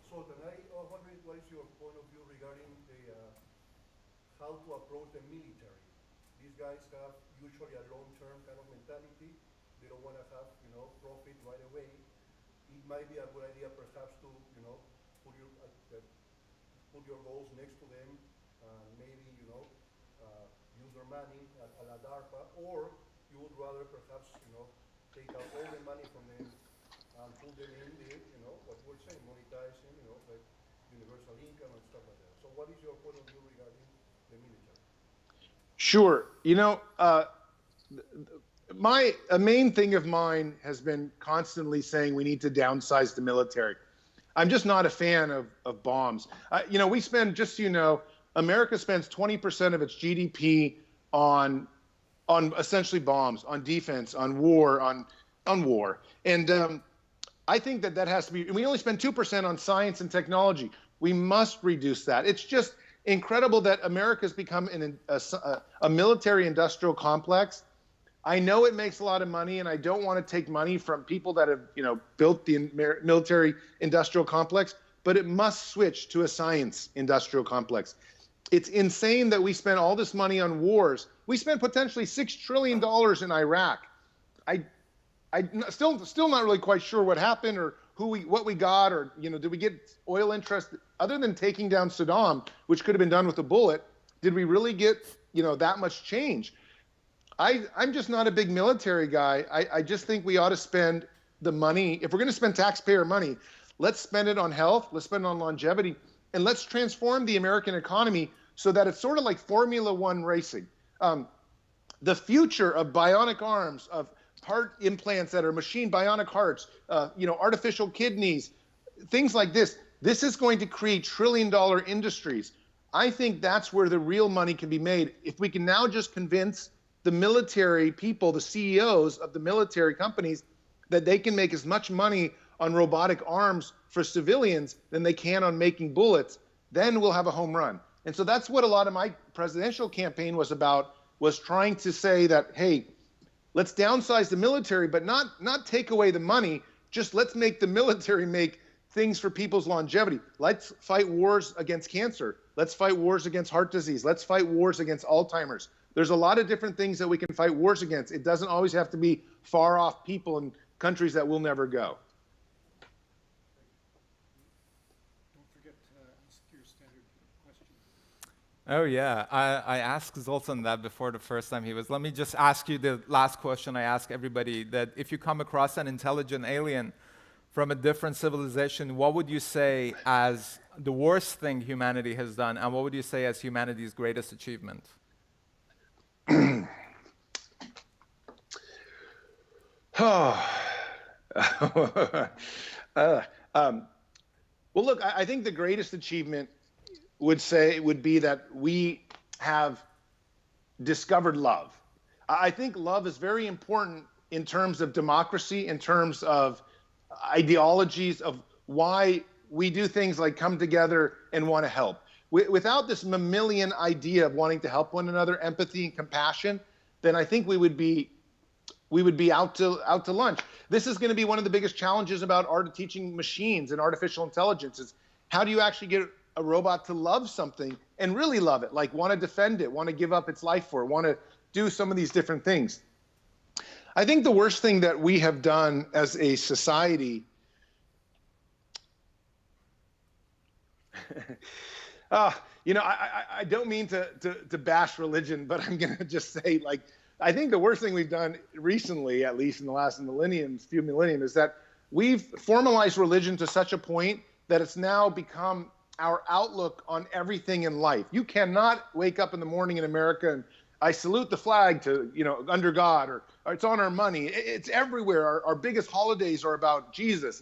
Zoltan, I wondering what is your point of view regarding how to approach the military. These guys have usually a long-term kind of mentality. They don't want to have, profit right away. It might be a good idea perhaps to, put your goals next to them, maybe, use their money a la DARPA, or you would rather perhaps, take out all the money from them and put them in the, what we're saying, monetizing, like universal income and stuff like that. So what is your point of view regarding the military? Sure. A main thing of mine has been constantly saying we need to downsize the military. I'm just not a fan of bombs. We spend, just so you know, America spends 20% of its GDP on essentially bombs, on defense, on war, on war. And I think that has to be, we only spend 2% on science and technology. We must reduce that. It's just incredible that America's become a military industrial complex. I know it makes a lot of money, and I don't want to take money from people that have, built the military industrial complex, but it must switch to a science industrial complex. It's insane that we spend all this money on wars. We spent potentially $6 trillion in Iraq. I still not really quite sure what happened or what we got, or did we get oil interest other than taking down Saddam, which could have been done with a bullet? Did we really get that much change? I'm just not a big military guy. I just think we ought to spend the money. If we're going to spend taxpayer money, let's spend it on health, let's spend it on longevity, and let's transform the American economy so that it's sort of like Formula One racing. The future of bionic arms, of heart implants that are machine bionic hearts, artificial kidneys, things like this is going to create trillion-dollar industries. I think that's where the real money can be made. If we can now just convince the military people, the CEOs of the military companies, that they can make as much money on robotic arms for civilians than they can on making bullets, then we'll have a home run. And so that's what a lot of my presidential campaign was about, was trying to say that, hey, let's downsize the military, but not take away the money, just let's make the military make things for people's longevity. Let's fight wars against cancer. Let's fight wars against heart disease. Let's fight wars against Alzheimer's. There's a lot of different things that we can fight wars against. It doesn't always have to be far off people in countries that will never go. Don't forget to ask your standard question. Oh, yeah. I asked Zoltan that before the first time he was. Let me just ask you the last question I ask everybody, that if you come across an intelligent alien from a different civilization, what would you say as the worst thing humanity has done, and what would you say as humanity's greatest achievement? Well, look, I think the greatest achievement would be that we have discovered love. I think love is very important in terms of democracy, in terms of ideologies, of why we do things like come together and want to help. Without this mammalian idea of wanting to help one another, empathy and compassion, then I think we would be out to lunch. This is going to be one of the biggest challenges about teaching machines and artificial intelligence, is how do you actually get a robot to love something and really love it, like want to defend it, want to give up its life for it, want to do some of these different things. I think the worst thing that we have done as a society I don't mean to bash religion, but I'm going to just say, like, I think the worst thing we've done recently, at least in the last few millennium, is that we've formalized religion to such a point that it's now become our outlook on everything in life. You cannot wake up in the morning in America and I salute the flag to, under God, or it's on our money. It's everywhere. Our biggest holidays are about Jesus.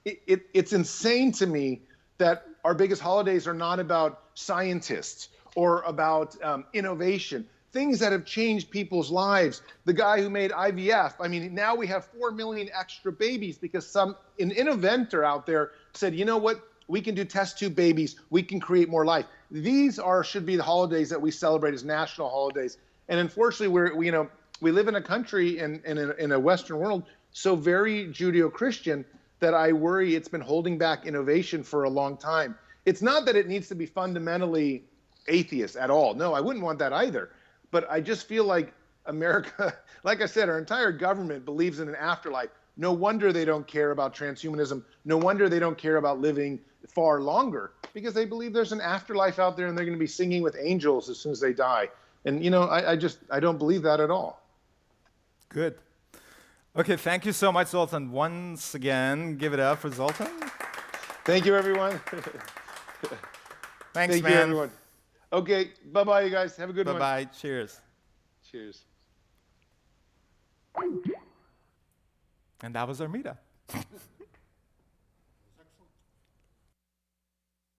It's insane to me that our biggest holidays are not about scientists or about innovation, things that have changed people's lives. The guy who made IVF, I mean, now we have 4 million extra babies because an inventor out there said, you know what? We can do test tube babies. We can create more life. These should be the holidays that we celebrate as national holidays. And unfortunately, we live in a country in a Western world so very Judeo-Christian that I worry it's been holding back innovation for a long time. It's not that it needs to be fundamentally atheist at all. No, I wouldn't want that either. But I just feel like America, like I said, our entire government believes in an afterlife. No wonder they don't care about transhumanism. No wonder they don't care about living far longer, because they believe there's an afterlife out there and they're going to be singing with angels as soon as they die. And, I don't believe that at all. Good. Okay, thank you so much, Zoltan. Once again, give it up for Zoltan. Thank you, everyone. Thanks, Thank man. you, everyone. Okay, bye-bye, you guys. Have a good one. Bye-bye. Cheers. Cheers. And that was our meetup.